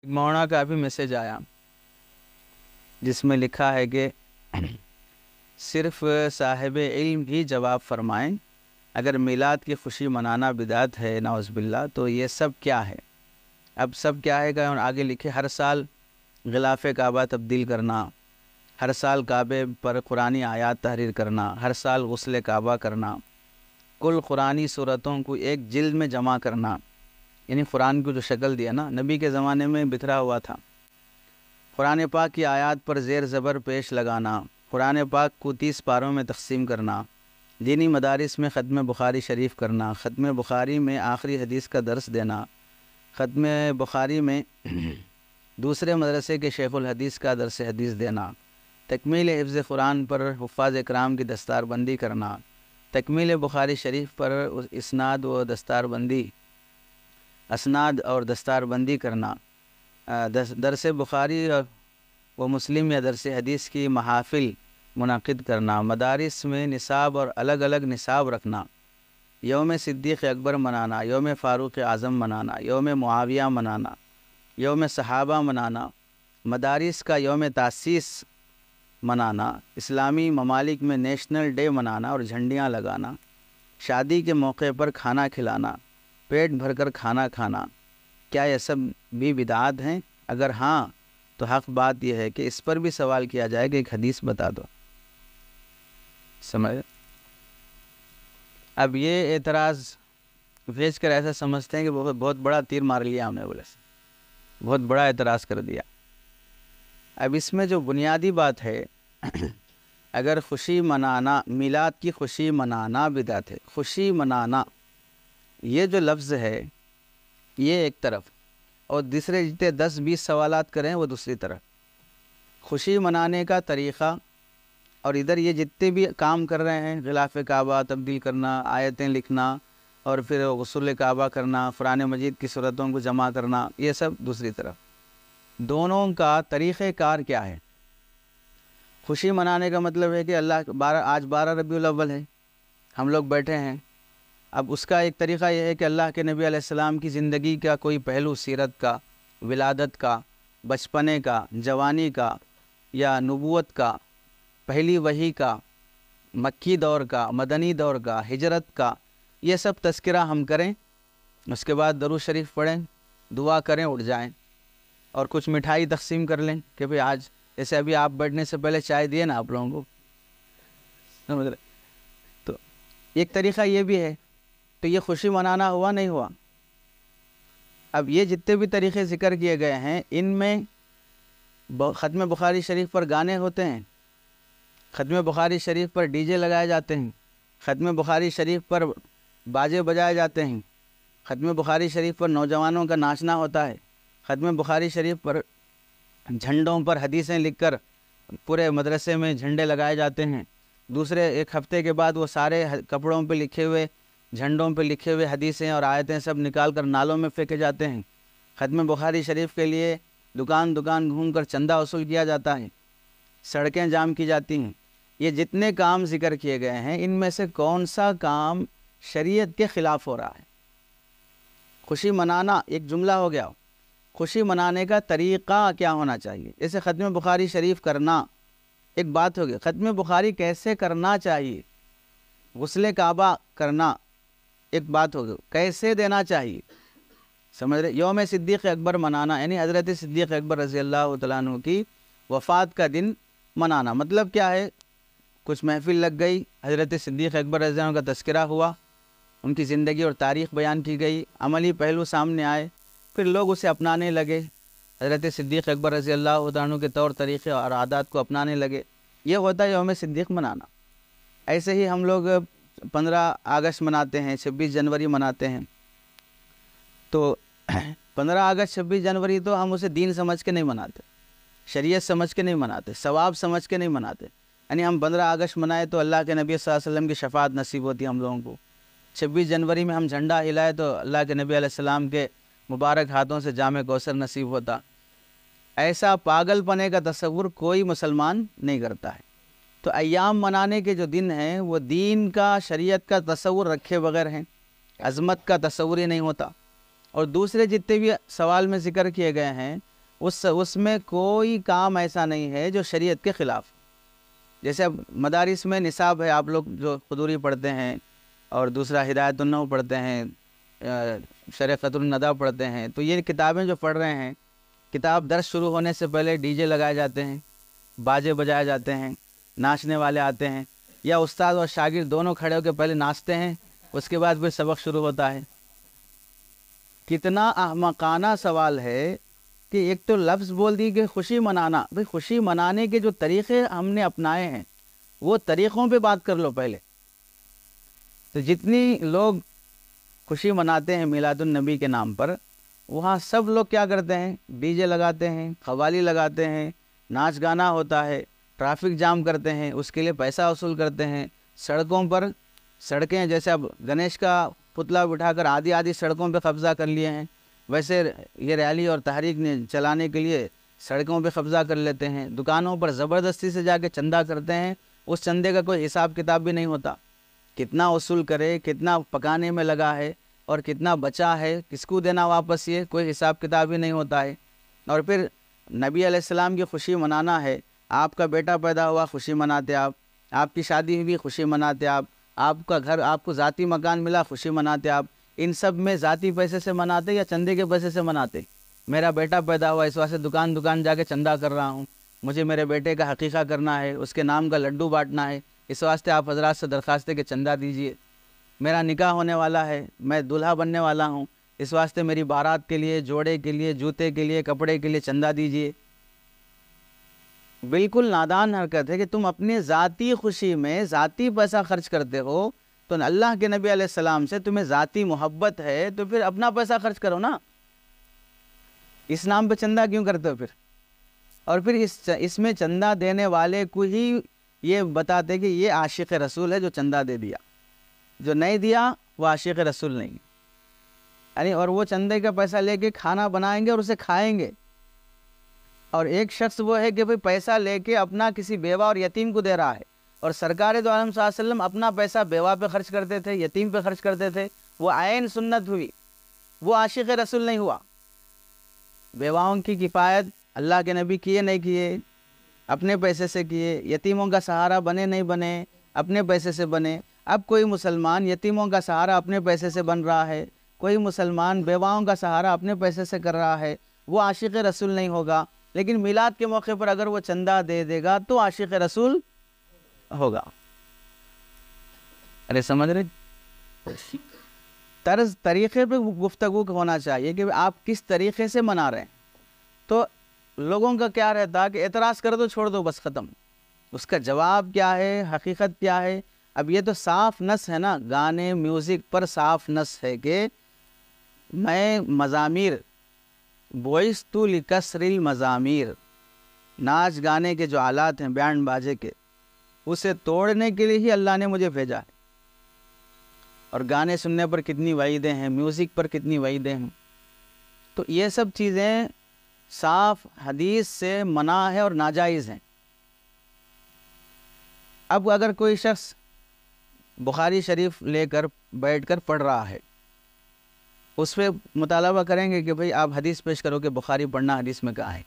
مولانا کا ابھی میسیج آیا جس میں لکھا ہے کہ صرف صاحب علم ہی جواب فرمائیں، اگر میلاد کی خوشی منانا بدعت ہے نعوذ باللہ تو یہ سب کیا ہے؟ اب سب کیا ہے کہ آگے لکھے ہر سال غلاف کعبہ تبدیل کرنا، ہر سال کعبے پر قرآنی آیات تحریر کرنا، ہر سال غسل کعبہ کرنا، کل قرآنی صورتوں کو ایک جلد میں جمع کرنا، یعنی قرآن کو جو شکل دیا نا، نبی کے زمانے میں بتھرا ہوا تھا، قرآن پاک کی آیات پر زیر زبر پیش لگانا، قرآن پاک کو 30 پاروں میں تقسیم کرنا، دینی مدارس میں ختم بخاری شریف کرنا، ختم بخاری میں آخری حدیث کا درس دینا، ختم بخاری میں دوسرے مدرسے کے شیخ الحدیث کا درس حدیث دینا، تکمیل حفظ قرآن پر حفاظ اکرام کی دستار بندی کرنا، تکمیل بخاری شریف پر اسناد اور دستار بندی کرنا، درس بخاری و مسلم یا درس حدیث کی محافل منعقد کرنا، مدارس میں نصاب اور الگ الگ نصاب رکھنا، یوم صدیق اکبر منانا، یوم فاروق اعظم منانا، یوم معاویہ منانا، یوم صحابہ منانا، مدارس کا یوم تاسیس منانا، اسلامی ممالک میں نیشنل ڈے منانا اور جھنڈیاں لگانا، شادی کے موقع پر کھانا کھلانا، پیٹ بھر کر کھانا کھانا، کیا یہ سب بھی بدعات ہیں؟ اگر ہاں تو حق بات یہ ہے کہ اس پر بھی سوال کیا جائے کہ ایک حدیث بتا دو۔ سمجھ؟ اب یہ اعتراض بھیج کر ایسا سمجھتے ہیں کہ بہت بڑا تیر مار لیا ہم نے، بولے بہت بڑا اعتراض کر دیا۔ اب اس میں جو بنیادی بات ہے، اگر خوشی منانا، میلاد کی خوشی منانا بدعت ہے، خوشی منانا یہ جو لفظ ہے یہ ایک طرف، اور دوسرے جتنے 10-20 سوالات کریں وہ دوسری طرف، خوشی منانے کا طریقہ، اور ادھر یہ جتنے بھی کام کر رہے ہیں، غلاف کعبہ تبدیل کرنا، آیتیں لکھنا، اور پھر غسل کعبہ کرنا، قرآن مجید کی صورتوں کو جمع کرنا، یہ سب دوسری طرف۔ دونوں کا طریقہ کار کیا ہے؟ خوشی منانے کا مطلب ہے کہ آج 12 ربیع الاول ہے، ہم لوگ بیٹھے ہیں، اب اس کا ایک طریقہ یہ ہے کہ اللہ کے نبی علیہ السلام کی زندگی کا کوئی پہلو، سیرت کا، ولادت کا، بچپنے کا، جوانی کا، یا نبوت کا، پہلی وحی کا، مکی دور کا، مدنی دور کا، ہجرت کا، یہ سب تذکرہ ہم کریں، اس کے بعد درود شریف پڑھیں، دعا کریں، اٹھ جائیں، اور کچھ مٹھائی تقسیم کر لیں کہ بھئی آج، جیسے ابھی آپ بیٹھنے سے پہلے چائے دیے نا آپ لوگوں کو، سمجھ رہے؟ تو ایک طریقہ یہ بھی ہے، تو یہ خوشی منانا ہوا نہیں ہوا؟ اب یہ جتنے بھی طریقے ذکر کیے گئے ہیں، ان میں ختم بخاری شریف پر گانے ہوتے ہیں، ختم بخاری شریف پر ڈی جے لگائے جاتے ہیں، ختم بخاری شریف پر باجے بجائے جاتے ہیں، ختم بخاری شریف پر نوجوانوں کا ناچنا ہوتا ہے، ختم بخاری شریف پر جھنڈوں پر حدیثیں لکھ کر پورے مدرسے میں جھنڈے لگائے جاتے ہیں، دوسرے ایک ہفتے کے بعد وہ سارے کپڑوں پہ لکھے ہوئے، جھنڈوں پہ لکھے ہوئے حدیثیں اور آیتیں سب نکال کر نالوں میں پھینکے جاتے ہیں، ختم بخاری شریف کے لیے دکان دکان گھوم کر چندہ وصول کیا جاتا ہے، سڑکیں جام کی جاتی ہیں۔ یہ جتنے کام ذکر کیے گئے ہیں، ان میں سے کون سا کام شریعت کے خلاف ہو رہا ہے؟ خوشی منانا ایک جملہ ہو گیا، خوشی منانے کا طریقہ کیا ہونا چاہیے؟ جیسے ختم بخاری شریف کرنا ایک بات ہوگی، ختم بخاری کیسے کرنا چاہیے؟ غسل کعبہ کرنا ایک بات ہوگی، کیسے دینا چاہیے؟ سمجھ رہے؟ یوم صدیق اکبر منانا، یعنی حضرت صدیق اکبر رضی اللہ تعالیٰ عنہ کی وفات کا دن منانا، مطلب کیا ہے؟ کچھ محفل لگ گئی، حضرت صدیق اکبر رضی اللہ عنہ کا تذکرہ ہوا، ان کی زندگی اور تاریخ بیان کی گئی، عملی پہلو سامنے آئے، پھر لوگ اسے اپنانے لگے، حضرت صدیق اکبر رضی اللہ عنہ کے طور طریقے اور عادات کو اپنانے لگے، یہ ہوتا ہے یوم صدیق منانا۔ ایسے ہی ہم لوگ 15 اگست مناتے ہیں، 26 جنوری مناتے ہیں، تو 15 اگست 26 جنوری تو ہم اسے دین سمجھ کے نہیں مناتے، شریعت سمجھ کے نہیں مناتے، ثواب سمجھ کے نہیں مناتے، یعنی ہم 15 اگست منائے تو اللہ کے نبی صلی اللہ علیہ وسلم کی شفاعت نصیب ہوتی ہے ہم لوگوں کو، 26 جنوری میں ہم جھنڈا ہلائے تو اللہ کے نبی علیہ السلام کے مبارک ہاتھوں سے جام کوثر نصیب ہوتا۔ ایسا پاگل پنے کا تصور کوئی مسلمان نہیں کرتا ہے۔ تو ایام منانے کے جو دن ہیں وہ دین کا، شریعت کا تصور رکھے بغیر ہیں، عظمت کا تصور ہی نہیں ہوتا۔ اور دوسرے جتنے بھی سوال میں ذکر کیے گئے ہیں اس میں کوئی کام ایسا نہیں ہے جو شریعت کے خلاف. جیسے اب مدارس میں نصاب ہے، آپ لوگ جو قدوری پڑھتے ہیں اور دوسرا ہدایت النحو پڑھتے ہیں، شرح قطر الندی پڑھتے ہیں، تو یہ کتابیں جو پڑھ رہے ہیں، کتاب درس شروع ہونے سے پہلے ڈی جے لگائے جاتے ہیں، باجے بجائے جاتے ہیں، ناچنے والے آتے ہیں، یا استاد اور شاگرد دونوں کھڑے ہو کے پہلے ناچتے ہیں، اس کے بعد پھر سبق شروع ہوتا ہے. کتنا احمقانہ سوال ہے کہ ایک تو لفظ بول دی کہ خوشی منانا. بھئی خوشی منانے کے جو طریقے ہم نے اپنائے ہیں وہ طریقوں پہ بات کر لو پہلے. تو جتنی لوگ خوشی مناتے ہیں میلاد النبی کے نام پر، وہاں سب لوگ کیا کرتے ہیں؟ ڈی جے لگاتے ہیں، قوالی لگاتے ہیں، ناچ گانا ہوتا ہے، ٹریفک جام کرتے ہیں، اس کے لیے پیسہ وصول کرتے ہیں. سڑکوں پر سڑکیں جیسے اب گنیش کا پتلا بٹھا کر آدھی آدھی سڑکوں پہ قبضہ کر لیے ہیں، ویسے یہ ریلی اور تحریک نے چلانے کے لیے سڑکوں پہ قبضہ کر لیتے ہیں. دکانوں پر زبردستی سے جا کے چندہ کرتے ہیں، اس چندے کا کوئی حساب کتاب بھی نہیں ہوتا. کتنا وصول کرے، کتنا پکانے میں لگا ہے اور کتنا بچا ہے، کس کو دینا واپس، یہ کوئی حساب کتاب ہی نہیں ہوتا ہے. اور پھر نبی علیہ السلام کی خوشی منانا ہے. آپ کا بیٹا پیدا ہوا، خوشی مناتے آپ کی شادی ہوئی، خوشی مناتے آپ کا گھر، آپ کو ذاتی مکان ملا، خوشی مناتے آپ. ان سب میں ذاتی پیسے سے مناتے یا چندے کے پیسے سے مناتے؟ میرا بیٹا پیدا ہوا، اس واسطے دکان جا کے چندہ کر رہا ہوں، مجھے میرے بیٹے کا حقیقہ کرنا ہے، اس کے نام کا لڈو بانٹنا ہے، اس واسطے آپ حضرات سے درخواست ہے کہ چندہ دیجئے. میرا نکاح ہونے والا ہے، میں دولہا بننے والا ہوں، اس واسطے میری بارات کے لیے، جوڑے کے لیے، جوتے کے لیے، کپڑے کے لیے چندہ دیجئے. بالکل نادان حرکت ہے کہ تم اپنی ذاتی خوشی میں ذاتی پیسہ خرچ کرتے ہو. تو اللہ کے نبی علیہ السلام سے تمہیں ذاتی محبت ہے تو پھر اپنا پیسہ خرچ کرو نا. اس نام پہ چندہ کیوں کرتے ہو پھر؟ اور پھر اس میں چندہ دینے والے کو ہی یہ بتاتے کہ یہ عاشق رسول ہے جو چندہ دے دیا، جو نہیں دیا وہ عاشق رسول نہیں. یعنی اور وہ چندے کا پیسہ لے کے کھانا بنائیں گے اور اسے کھائیں گے. اور ایک شخص وہ ہے کہ پیسہ لے کے اپنا کسی بیوہ اور یتیم کو دے رہا ہے، اور سرکار دو عالم صلی اللہ علیہ وسلم اپنا پیسہ بیوہ پہ خرچ کرتے تھے، یتیم پہ خرچ کرتے تھے. وہ عین سنت ہوئی، وہ عاشق رسول نہیں ہوا. بیواؤں کی کفایت اللہ کے نبی کیے نہیں کیے؟ اپنے پیسے سے کیے. یتیموں کا سہارا بنے نہیں بنے؟ اپنے پیسے سے بنے. اب کوئی مسلمان یتیموں کا سہارا اپنے پیسے سے بن رہا ہے، کوئی مسلمان بیواؤں کا سہارا اپنے پیسے سے کر رہا ہے، وہ عاشق رسول نہیں ہوگا. لیکن میلاد کے موقع پر اگر وہ چندہ دے دے گا تو عاشق رسول ہوگا. ارے سمجھ رہے؟ طریقے پہ گفتگو ہونا چاہیے کہ آپ کس طریقے سے منا رہے ہیں. تو لوگوں کا کیا رہتا کہ اعتراض کر دو، چھوڑ دو، بس ختم. اس کا جواب کیا ہے، حقیقت کیا ہے؟ اب یہ تو صاف نص ہے نا، گانے میوزک پر صاف نص ہے کہ میں مزامیر بوئست لکسر المزامیر، ناچ گانے کے جو آلات ہیں بینڈ باجے کے، اسے توڑنے کے لیے ہی اللہ نے مجھے بھیجا ہے. اور گانے سننے پر کتنی وعیدیں ہیں، میوزک پر کتنی وعیدیں ہیں. تو یہ سب چیزیں صاف حدیث سے منع ہے اور ناجائز ہیں. اب اگر کوئی شخص بخاری شریف لے کر بیٹھ کر پڑھ رہا ہے، اس پہ مطالبہ کریں گے کہ بھئی آپ حدیث پیش کرو کہ بخاری پڑھنا حدیث میں کہاں ہے.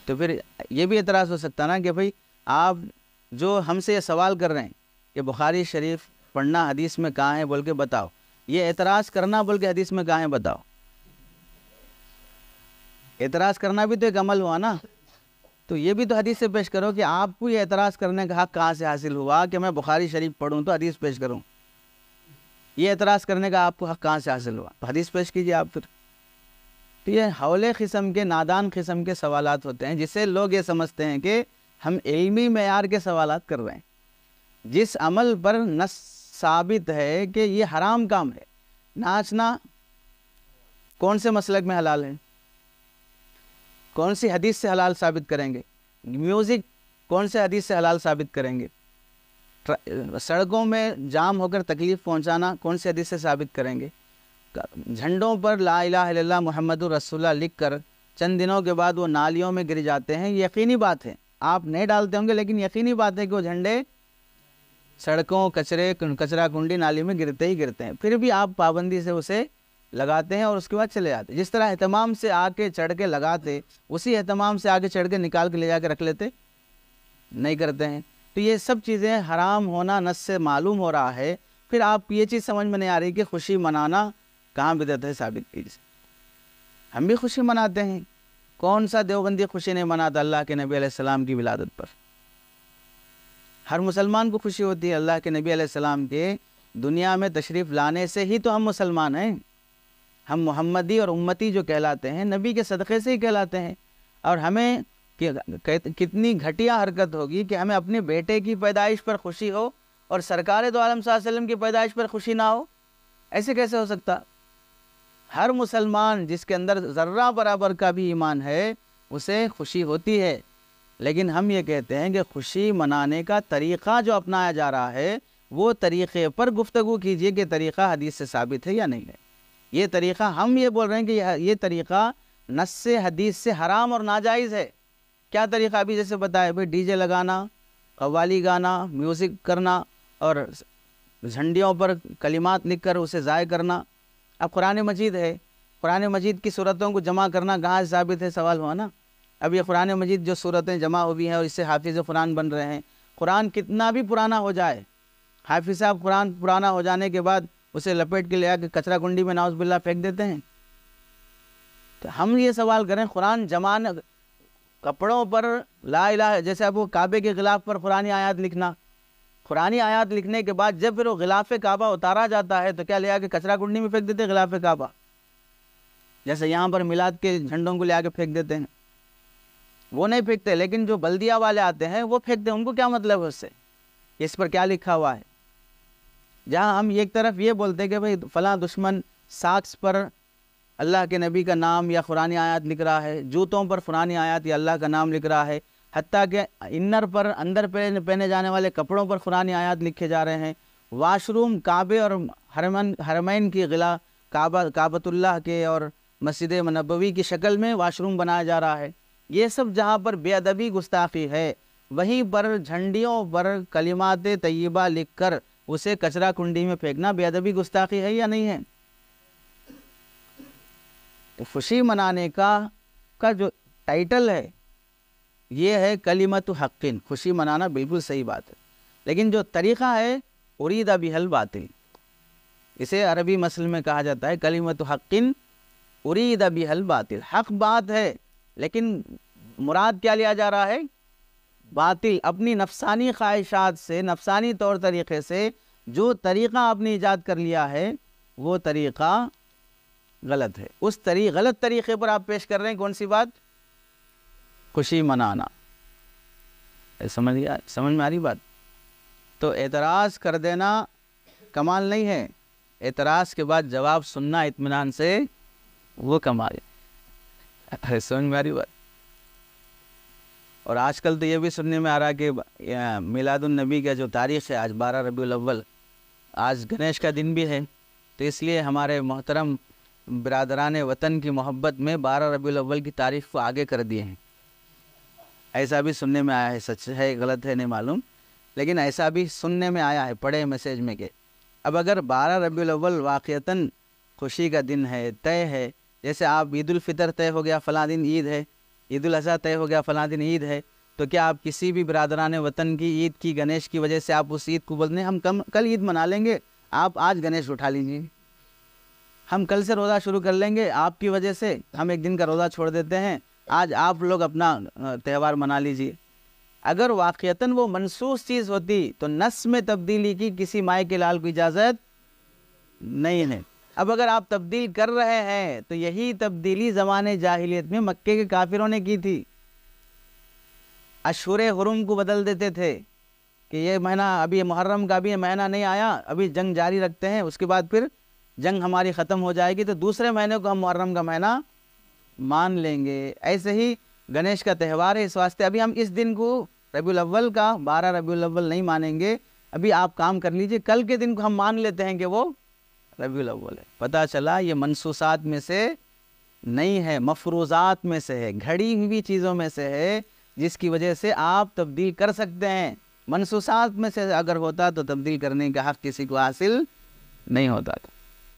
تو پھر یہ بھی اعتراض ہو سکتا نا کہ بھئی آپ جو ہم سے یہ سوال کر رہے ہیں کہ بخاری شریف پڑھنا حدیث میں کہاں ہے بول کے بتاؤ، یہ اعتراض کرنا بول کے حدیث میں کہاں ہے بتاؤ. اعتراض کرنا بھی تو ایک عمل ہوا نا. تو یہ بھی تو حدیث سے پیش کرو کہ آپ کو یہ اعتراض کرنے کا حق کہاں سے حاصل ہوا کہ میں بخاری شریف پڑھوں تو حدیث پیش کروں. یہ اعتراض کرنے کا آپ کو حق کہاں سے حاصل ہوا؟ تو حدیث پیش کیجیے آپ پھر. تو یہ حولے قسم کے، نادان قسم کے سوالات ہوتے ہیں جسے لوگ یہ سمجھتے ہیں کہ ہم علمی معیار کے سوالات کر رہے ہیں. جس عمل پر نص ثابت ہے کہ یہ حرام کام ہے، ناچنا کون سے مسلک میں حلال ہے؟ کون سی حدیث سے حلال ثابت کریں گے؟ میوزک کون سے حدیث سے حلال ثابت کریں گے؟ سڑکوں میں جام ہو کر تکلیف پہنچانا کون سے حدیث سے ثابت کریں گے؟ جھنڈوں پر لا الہ الا اللہ محمد رسول اللہ لکھ کر چند دنوں کے بعد وہ نالیوں میں گر جاتے ہیں. یقینی بات ہے، آپ نہیں ڈالتے ہوں گے لیکن یقینی بات ہے کہ وہ جھنڈے سڑکوں، کچرا کنڈی، نالی میں گرتے ہی گرتے ہیں. پھر بھی آپ پابندی سے اسے لگاتے ہیں اور اس کے بعد چلے جاتے. جس طرح اہتمام سے آ کے چڑھ کے لگاتے, اسی اہتمام سے آگے چڑھ کے نکال کے لے جا کے رکھ لیتے, نہیں کرتے ہیں. تو یہ سب چیزیں حرام ہونا نص سے معلوم ہو رہا ہے. پھر آپ یہ چیز سمجھ میں نہیں آ رہی کہ خوشی منانا کہاں بدعت ہے ثابت کیجیے. ہم بھی خوشی مناتے ہیں. کون سا دیوبندی خوشی نہیں مناتا اللہ کے نبی علیہ السلام کی ولادت پر؟ ہر مسلمان کو خوشی ہوتی ہے اللہ کے نبی علیہ السلام کے دنیا میں تشریف لانے سے ہی تو ہم مسلمان ہیں. ہم محمدی اور امتی جو کہلاتے ہیں نبی کے صدقے سے ہی کہلاتے ہیں. اور ہمیں کتنی گھٹیا حرکت ہوگی کہ ہمیں اپنے بیٹے کی پیدائش پر خوشی ہو اور سرکار دو عالم صلی اللہ علیہ وسلم کی پیدائش پر خوشی نہ ہو. ایسے کیسے ہو سکتا؟ ہر مسلمان جس کے اندر ذرہ برابر کا بھی ایمان ہے اسے خوشی ہوتی ہے. لیکن ہم یہ کہتے ہیں کہ خوشی منانے کا طریقہ جو اپنایا جا رہا ہے وہ طریقے پر گفتگو کیجئے کہ طریقہ حدیث سے ثابت ہے یا نہیں ہے. یہ طریقہ ہم یہ بول رہے ہیں کہ یہ طریقہ نص سے حدیث سے حرام اور ناجائز ہے. کیا طریقہ ابھی جیسے بتایا بھائی, ڈی جے لگانا, قوالی گانا, میوزک کرنا اور جھنڈیوں پر کلمات لکھ کر اسے ضائع کرنا. اب قرآن مجید ہے, قرآن مجید کی صورتوں کو جمع کرنا کہاں سے ثابت ہے؟ سوال ہوا نا. اب یہ قرآن مجید جو صورتیں جمع ہوئی ہیں اور اس سے حافظ قرآن بن رہے ہیں. قرآن کتنا بھی پرانا ہو جائے, حافظ صاحب قرآن پرانا ہو جانے کے بعد اسے لپیٹ کے لے آ کے کچرا کنڈی میں نعوذ باللہ پھینک دیتے ہیں. تو ہم یہ سوال کریں, قرآن جمانے کپڑوں پر لا الہ, جیسے اب وہ کعبے کے غلاف پر قرآنی آیات لکھنا, قرآنی آیات لکھنے کے بعد جب پھر وہ غلاف کعبہ اتارا جاتا ہے تو کیا لے آ کے کچرا کنڈی میں پھینک دیتے ہیں غلاف کعبہ, جیسے یہاں پر میلاد کے جھنڈوں کو لے آ کے پھینک دیتے ہیں. وہ نہیں پھینکتے, لیکن جو بلدیہ والے آتے ہیں وہ پھینکتے ہیں. ان کو کیا مطلب ہے اس سے؟ اس پر کیا لکھا ہوا ہے؟ جہاں ہم ایک طرف یہ بولتے ہیں کہ بھئی فلاں دشمن ساکس پر اللہ کے نبی کا نام یا قرآنی آیات لکھ رہا ہے, جوتوں پر قرآنی آیات یا اللہ کا نام لکھ رہا ہے, حتیٰ کہ انر پر اندر پہنے جانے والے کپڑوں پر قرآنی آیات لکھے جا رہے ہیں. واش روم کعبے اور حرمین کی غلا کعبۃ اللہ کے اور مسجد نبوی کی شکل میں واش روم بنایا جا رہا ہے. یہ سب جہاں پر بے ادبی گستاخی ہے, وہیں پر جھنڈیوں پر کلمات طیبہ لکھ کر اسے کچرا کنڈی میں پھینکنا بے ادبی گستاخی ہے یا نہیں ہے؟ تو خوشی منانے کا جو ٹائٹل ہے یہ ہے کلمت حقٍ, خوشی منانا بالکل صحیح بات ہے. لیکن جو طریقہ ہے ارید بہ الباطل, اسے عربی مسل میں کہا جاتا ہے کلمت حقٍ ارید بہ الباطل. حق بات ہے لیکن مراد کیا لیا جا رہا ہے؟ باطل. اپنی نفسانی خواہشات سے, نفسانی طور طریقے سے جو طریقہ آپ نے ایجاد کر لیا ہے وہ طریقہ غلط ہے. اس غلط طریقے پر آپ پیش کر رہے ہیں کون سی بات؟ خوشی منانا. سمجھ میں آ رہی بات؟ تو اعتراض کر دینا کمال نہیں ہے, اعتراض کے بعد جواب سننا اطمینان سے وہ کمال ہے. سمجھ میں آ رہی بات؟ اور آج کل تو یہ بھی سننے میں آ رہا کہ میلاد النبی کا جو تاریخ ہے آج 12 ربیع الاول, آج گنیش کا دن بھی ہے, تو اس لیے ہمارے محترم برادران وطن کی محبت میں 12 ربیع الاول کی تاریخ کو آگے کر دیے ہیں. ایسا بھی سننے میں آیا ہے, سچ ہے غلط ہے نہیں معلوم, لیکن ایسا بھی سننے میں آیا ہے, پڑھے میسیج میں کہ اب اگر 12 ربیع الاول واقعتاً خوشی کا دن ہے, طے ہے, جیسے آپ عید الفطر طے ہو گیا فلاں دن عید ہے, عید الاضحیٰ طے ہو گیا فلاں دن عید ہے, تو کیا آپ کسی بھی برادران وطن کی عید کی گنیش کی وجہ سے آپ اس عید کو بولتے ہیں ہم کل عید منا لیں گے, آپ آج گنیش اٹھا لیجیے, ہم کل سے روزہ شروع کر لیں گے, آپ کی وجہ سے ہم ایک دن کا روزہ چھوڑ دیتے ہیں, آج آپ لوگ اپنا تہوار منا لیجیے. اگر واقعتاً وہ منسوخ چیز ہوتی تو نص میں تبدیلی کی کسی مائے کے لال کو اجازت نہیں ہے. اب اگر آپ تبدیل کر رہے ہیں تو یہی تبدیلی زمانے جاہلیت میں مکے کے کافروں نے کی تھی. اشہر حرم کو بدل دیتے تھے کہ یہ مہینہ ابھی محرم کا بھی مہینہ نہیں آیا, ابھی جنگ جاری رکھتے ہیں, اس کے بعد پھر جنگ ہماری ختم ہو جائے گی تو دوسرے مہینے کو ہم محرم کا مہینہ مان لیں گے. ایسے ہی گنیش کا تہوار ہے, اس واسطے ابھی ہم اس دن کو ربیع الاول کا 12 ربیع الاول نہیں مانیں گے, ابھی آپ کام کر لیجئے, کل کے دن کو ہم مان لیتے ہیں کہ وہ ربیع الاول ہے. پتہ چلا یہ منسوسات میں سے نہیں ہے, مفروضات میں سے ہے, گھڑی ہوئی چیزوں میں سے ہے, جس کی وجہ سے آپ تبدیل کر سکتے ہیں. منسوسات میں سے اگر ہوتا تو تبدیل کرنے کا حق کسی کو حاصل نہیں ہوتا تھا.